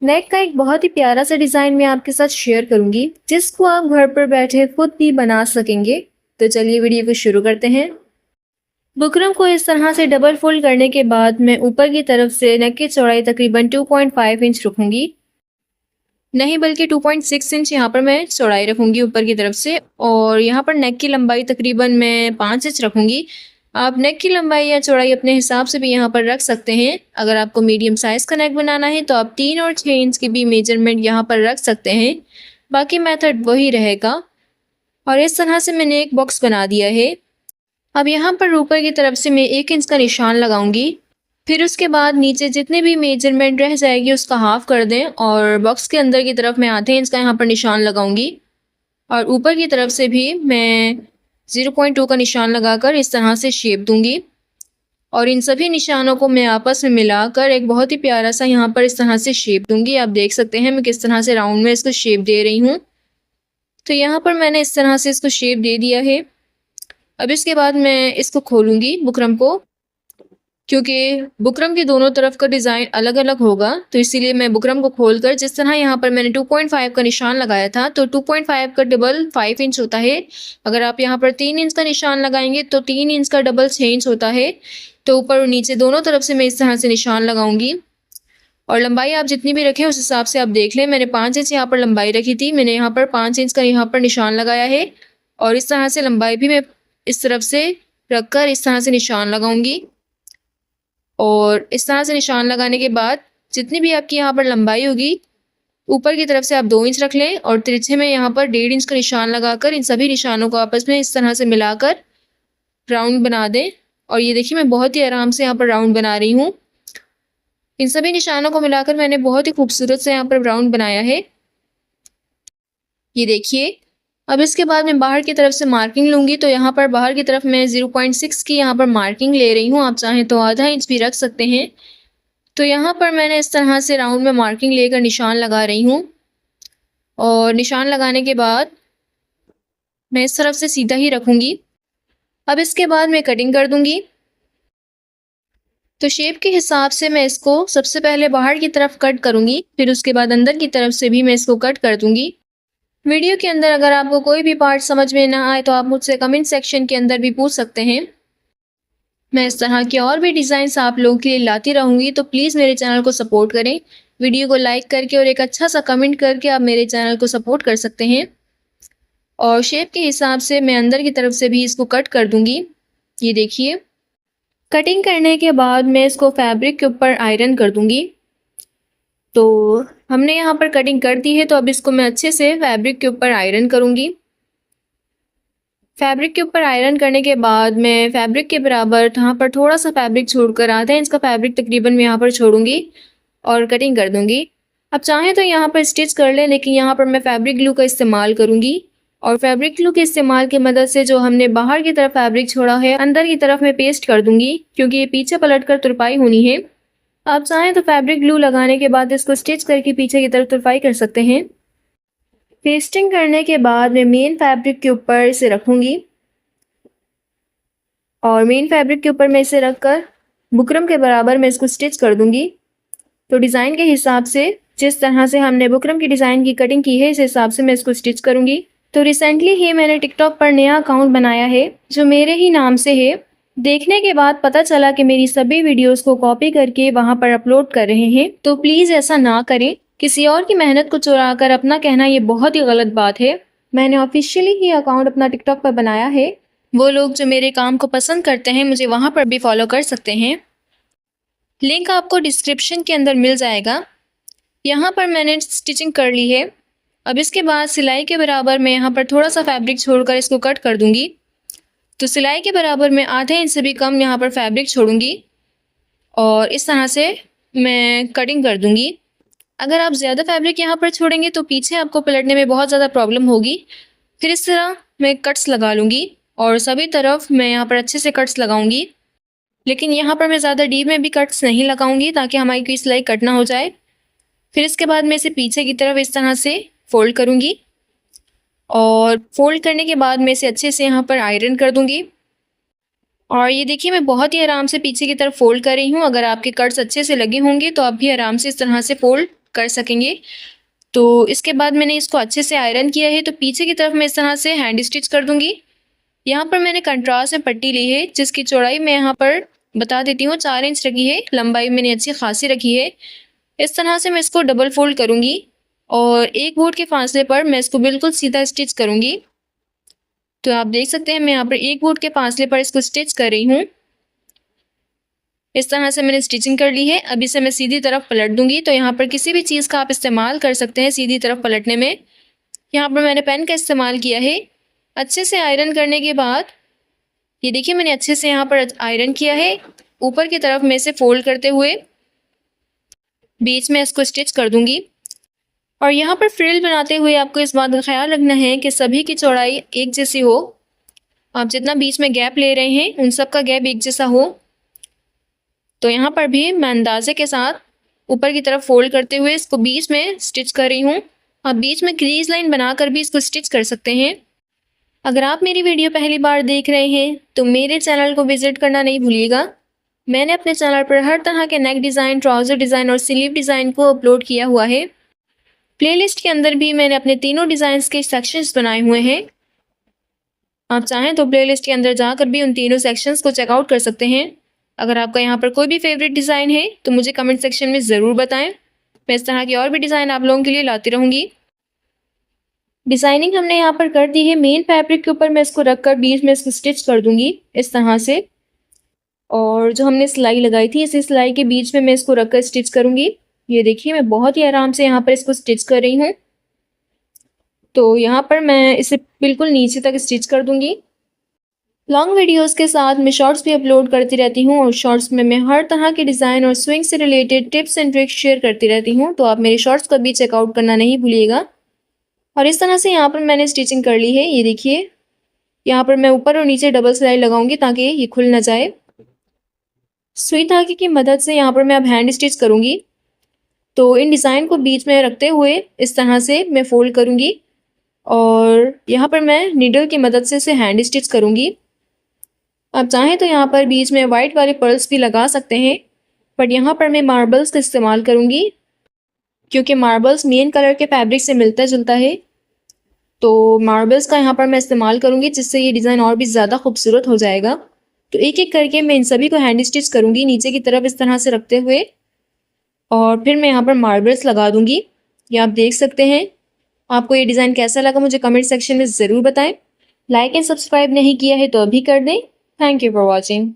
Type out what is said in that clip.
नेक का एक बहुत ही प्यारा सा डिज़ाइन मैं आपके साथ शेयर करूंगी जिसको आप घर पर बैठे खुद भी बना सकेंगे। तो चलिए वीडियो को शुरू करते हैं। बुकरम को इस तरह से डबल फोल्ड करने के बाद मैं ऊपर की तरफ से नेक की चौड़ाई तकरीबन 2.5 इंच रखूंगी, नहीं बल्कि 2.6 इंच यहाँ पर मैं चौड़ाई रखूंगी ऊपर की तरफ से। और यहाँ पर नेक की लंबाई तकरीबन मैं 5 इंच रखूंगी। आप नेक की लंबाई या चौड़ाई अपने हिसाब से भी यहाँ पर रख सकते हैं। अगर आपको मीडियम साइज़ का नेक बनाना है तो आप 3 और 6 इंच की भी मेजरमेंट यहाँ पर रख सकते हैं। बाकी मेथड वही रहेगा। और इस तरह से मैंने एक बॉक्स बना दिया है। अब यहाँ पर ऊपर की तरफ से मैं 1 इंच का निशान लगाऊंगी। फिर उसके बाद नीचे जितने भी मेजरमेंट रह जाएगी उसका हाफ कर दें और बॉक्स के अंदर की तरफ मैं आधे इंच का यहाँ पर निशान लगाऊंगी। और ऊपर की तरफ से भी मैं 0.2 का निशान लगाकर इस तरह से शेप दूंगी। और इन सभी निशानों को मैं आपस में मिलाकर एक बहुत ही प्यारा सा यहाँ पर इस तरह से शेप दूंगी। आप देख सकते हैं मैं किस तरह से राउंड में इसको शेप दे रही हूँ। तो यहाँ पर मैंने इस तरह से इसको शेप दे दिया है। अब इसके बाद मैं इसको खोलूंगी बुकरम को, क्योंकि बुकरम के दोनों तरफ का डिज़ाइन अलग अलग होगा तो इसीलिए मैं बुकरम को खोलकर जिस तरह यहाँ पर मैंने 2.5 का निशान लगाया था तो 2.5 का डबल 5 इंच होता है। अगर आप यहाँ पर 3 इंच का निशान लगाएंगे तो 3 इंच का डबल 6 इंच होता है। तो ऊपर और नीचे दोनों तरफ से मैं इस तरह से निशान लगाऊंगी। और लंबाई आप जितनी भी रखें उस हिसाब से आप देख लें। मैंने 5 इंच यहाँ पर लंबाई रखी थी, मैंने यहाँ पर 5 इंच का यहाँ पर निशान लगाया है। और इस तरह से लंबाई भी मैं इस तरफ से रखकर इस तरह से निशान लगाऊंगी। और इस तरह से निशान लगाने के बाद जितनी भी आपकी यहाँ पर लंबाई होगी ऊपर की तरफ से आप 2 इंच रख लें और तिरछे में यहाँ पर 1.5 इंच का निशान लगाकर इन सभी निशानों को आपस में इस तरह से मिलाकर राउंड बना दें। और ये देखिए मैं बहुत ही आराम से यहाँ पर राउंड बना रही हूँ। इन सभी निशानों को मिलाकर मैंने बहुत ही खूबसूरत से यहाँ पर राउंड बनाया है, ये देखिए। अब इसके बाद मैं बाहर की तरफ से मार्किंग लूँगी तो यहाँ पर बाहर की तरफ मैं 0.6 की यहाँ पर मार्किंग ले रही हूँ। आप चाहें तो आधा इंच भी रख सकते हैं। तो यहाँ पर मैंने इस तरह से राउंड में मार्किंग लेकर निशान लगा रही हूँ। और निशान लगाने के बाद मैं इस तरफ से सीधा ही रखूँगी। अब इसके बाद मैं कटिंग कर दूँगी। तो शेप के हिसाब से मैं इसको सबसे पहले बाहर की तरफ कट करूँगी, फिर उसके बाद अंदर की तरफ से भी मैं इसको कट कर दूँगी। वीडियो के अंदर अगर आपको कोई भी पार्ट समझ में ना आए तो आप मुझसे कमेंट सेक्शन के अंदर भी पूछ सकते हैं। मैं इस तरह के और भी डिज़ाइंस आप लोगों के लिए लाती रहूँगी, तो प्लीज़ मेरे चैनल को सपोर्ट करें। वीडियो को लाइक करके और एक अच्छा सा कमेंट करके आप मेरे चैनल को सपोर्ट कर सकते हैं। और शेप के हिसाब से मैं अंदर की तरफ से भी इसको कट कर दूँगी, ये देखिए। कटिंग करने के बाद मैं इसको फैब्रिक के ऊपर आयरन कर दूँगी। तो हमने यहाँ पर कटिंग कर दी है तो अब इसको मैं अच्छे से फैब्रिक के ऊपर आयरन करूँगी। फैब्रिक के ऊपर आयरन करने के बाद मैं फैब्रिक के बराबर यहाँ पर थोड़ा सा फैब्रिक छोड़कर आधा इंच का फैब्रिक तकरीबन मैं यहाँ पर छोड़ूंगी और कटिंग कर दूँगी। अब चाहें तो यहाँ पर स्टिच कर लें, लेकिन यहाँ पर मैं फैब्रिक ग्लू का इस्तेमाल करूँगी। और फैब्रिक ग्लू के इस्तेमाल की मदद से जो हमने बाहर की तरफ फैब्रिक छोड़ा है अंदर की तरफ मैं पेस्ट कर दूँगी, क्योंकि ये पीछे पलट कर तुरपाई होनी है। आप चाहें तो फैब्रिक ग्लू लगाने के बाद इसको स्टिच करके पीछे की तरफ तुरपाई कर सकते हैं। पेस्टिंग करने के बाद मैं मेन फैब्रिक के ऊपर इसे रखूँगी और मेन फैब्रिक के ऊपर मैं इसे रखकर बुकरम के बराबर मैं इसको स्टिच कर दूँगी। तो डिज़ाइन के हिसाब से जिस तरह से हमने बुकरम की डिज़ाइन की कटिंग की है इस हिसाब से मैं इसको स्टिच करूँगी। तो रिसेंटली ही मैंने टिकटॉक पर नया अकाउंट बनाया है जो मेरे ही नाम से है। देखने के बाद पता चला कि मेरी सभी वीडियोस को कॉपी करके वहां पर अपलोड कर रहे हैं, तो प्लीज़ ऐसा ना करें। किसी और की मेहनत को चुरा कर अपना कहना ये बहुत ही गलत बात है। मैंने ऑफिशियली ही अकाउंट अपना टिकटॉक पर बनाया है। वो लोग जो मेरे काम को पसंद करते हैं मुझे वहाँ पर भी फॉलो कर सकते हैं। लिंक आपको डिस्क्रिप्शन के अंदर मिल जाएगा। यहाँ पर मैंने स्टिचिंग कर ली है। अब इसके बाद सिलाई के बराबर मैं यहाँ पर थोड़ा सा फैब्रिक छोड़कर इसको कट कर दूँगी। तो सिलाई के बराबर मैं आधे इंच से भी कम यहाँ पर फैब्रिक छोड़ूंगी और इस तरह से मैं कटिंग कर दूँगी। अगर आप ज़्यादा फैब्रिक यहाँ पर छोड़ेंगे तो पीछे आपको पलटने में बहुत ज़्यादा प्रॉब्लम होगी। फिर इस तरह मैं कट्स लगा लूँगी और सभी तरफ मैं यहाँ पर अच्छे से कट्स लगाऊंगी। लेकिन यहाँ पर मैं ज़्यादा डीप में भी कट्स नहीं लगाऊंगी ताकि हमारी कोई सिलाई कट ना हो जाए। फिर इसके बाद मैं इसे पीछे की तरफ इस तरह से फोल्ड करूँगी और फोल्ड करने के बाद मैं इसे अच्छे से यहाँ पर आयरन कर दूँगी। और ये देखिए मैं बहुत ही आराम से पीछे की तरफ फोल्ड कर रही हूँ। अगर आपके कट्स अच्छे से लगे होंगे तो आप भी आराम से इस तरह से फोल्ड कर सकेंगे। तो इसके बाद मैंने इसको अच्छे से आयरन किया है, तो पीछे की तरफ मैं इस तरह से हैंड स्टिच कर दूंगी। यहाँ पर मैंने कंट्रास्ट में पट्टी ली है, जिसकी चौड़ाई मैं यहाँ पर बता देती हूँ 4 इंच रखी है, लंबाई मैंने अच्छी खासी रखी है। इस तरह से मैं इसको डबल फोल्ड करूँगी और एक बोर्ड के फासले पर मैं इसको बिल्कुल सीधा स्टिच करूँगी। तो आप देख सकते हैं मैं यहाँ पर एक बोर्ड के फासले पर इसको स्टिच कर रही हूँ। इस तरह से मैंने स्टिचिंग कर ली है। अब इसे मैं सीधी तरफ पलट दूंगी। तो यहाँ पर किसी भी चीज़ का आप इस्तेमाल कर सकते हैं सीधी तरफ पलटने में। यहाँ पर मैंने पेन का इस्तेमाल किया है। अच्छे से आयरन करने के बाद ये देखिए मैंने अच्छे से यहाँ पर आयरन किया है। ऊपर की तरफ मैं इसे फोल्ड करते हुए बीच में इसको स्टिच कर दूंगी। और यहाँ पर फ्रिल बनाते हुए आपको इस बात का ख्याल रखना है कि सभी की चौड़ाई एक जैसी हो। आप जितना बीच में गैप ले रहे हैं उन सब का गैप एक जैसा हो। तो यहाँ पर भी मैं अंदाजे के साथ ऊपर की तरफ फोल्ड करते हुए इसको बीच में स्टिच कर रही हूँ। आप बीच में क्रीज लाइन बनाकर भी इसको स्टिच कर सकते हैं। अगर आप मेरी वीडियो पहली बार देख रहे हैं तो मेरे चैनल को विजिट करना नहीं भूलिएगा। मैंने अपने चैनल पर हर तरह के नेक डिज़ाइन, ट्राउज़र डिज़ाइन और स्लीव डिज़ाइन को अपलोड किया हुआ है। प्लेलिस्ट के अंदर भी मैंने अपने तीनों डिज़ाइंस के सेक्शंस बनाए हुए हैं। आप चाहें तो प्लेलिस्ट के अंदर जाकर भी उन तीनों सेक्शंस को चेकआउट कर सकते हैं। अगर आपका यहाँ पर कोई भी फेवरेट डिज़ाइन है तो मुझे कमेंट सेक्शन में ज़रूर बताएं। मैं इस तरह की और भी डिज़ाइन आप लोगों के लिए लाती रहूँगी। डिज़ाइनिंग हमने यहाँ पर कर दी है। मेन फैब्रिक के ऊपर मैं इसको रख कर बीच में इसको स्टिच कर दूँगी इस तरह से। और जो हमने सिलाई लगाई थी इसी सिलाई के बीच में मैं इसको रख कर स्टिच करूँगी। ये देखिए मैं बहुत ही आराम से यहाँ पर इसको स्टिच कर रही हूँ। तो यहाँ पर मैं इसे बिल्कुल नीचे तक स्टिच कर दूँगी। लॉन्ग वीडियोस के साथ मैं शॉर्ट्स भी अपलोड करती रहती हूँ और शॉर्ट्स में मैं हर तरह के डिज़ाइन और स्विंग से related tips and tricks share करती रहती हूँ। तो आप मेरे शॉर्ट्स को भी चेकआउट करना नहीं भूलिएगा। और इस तरह से यहाँ पर मैंने स्टिचिंग कर ली है। ये देखिए यहाँ पर मैं ऊपर और नीचे डबल सिलाई लगाऊंगी ताकि ये खुल ना जाए। सुई धागे की मदद से यहाँ पर मैं अब हैंड स्टिच करूँगी। तो इन डिज़ाइन को बीच में रखते हुए इस तरह से मैं फोल्ड करूँगी और यहाँ पर मैं नीडल की मदद से इसे हैंड स्टिच करूँगी। आप चाहें तो यहाँ पर बीच में वाइट वाले पर्ल्स भी लगा सकते हैं, बट यहाँ पर मैं मार्बल्स का इस्तेमाल करूँगी क्योंकि मार्बल्स मेन कलर के फैब्रिक से मिलता जुलता है। तो मार्बल्स का यहाँ पर मैं इस्तेमाल करूँगी जिससे ये डिज़ाइन और भी ज़्यादा खूबसूरत हो जाएगा। तो एक एक करके मैं इन सभी को हैंड स्टिच करूँगी नीचे की तरफ इस तरह से रखते हुए और फिर मैं यहाँ पर मार्बल्स लगा दूँगी। ये आप देख सकते हैं। आपको ये डिज़ाइन कैसा लगा मुझे कमेंट सेक्शन में ज़रूर बताएं। लाइक एंड सब्सक्राइब नहीं किया है तो अभी कर दें। Thank you for watching.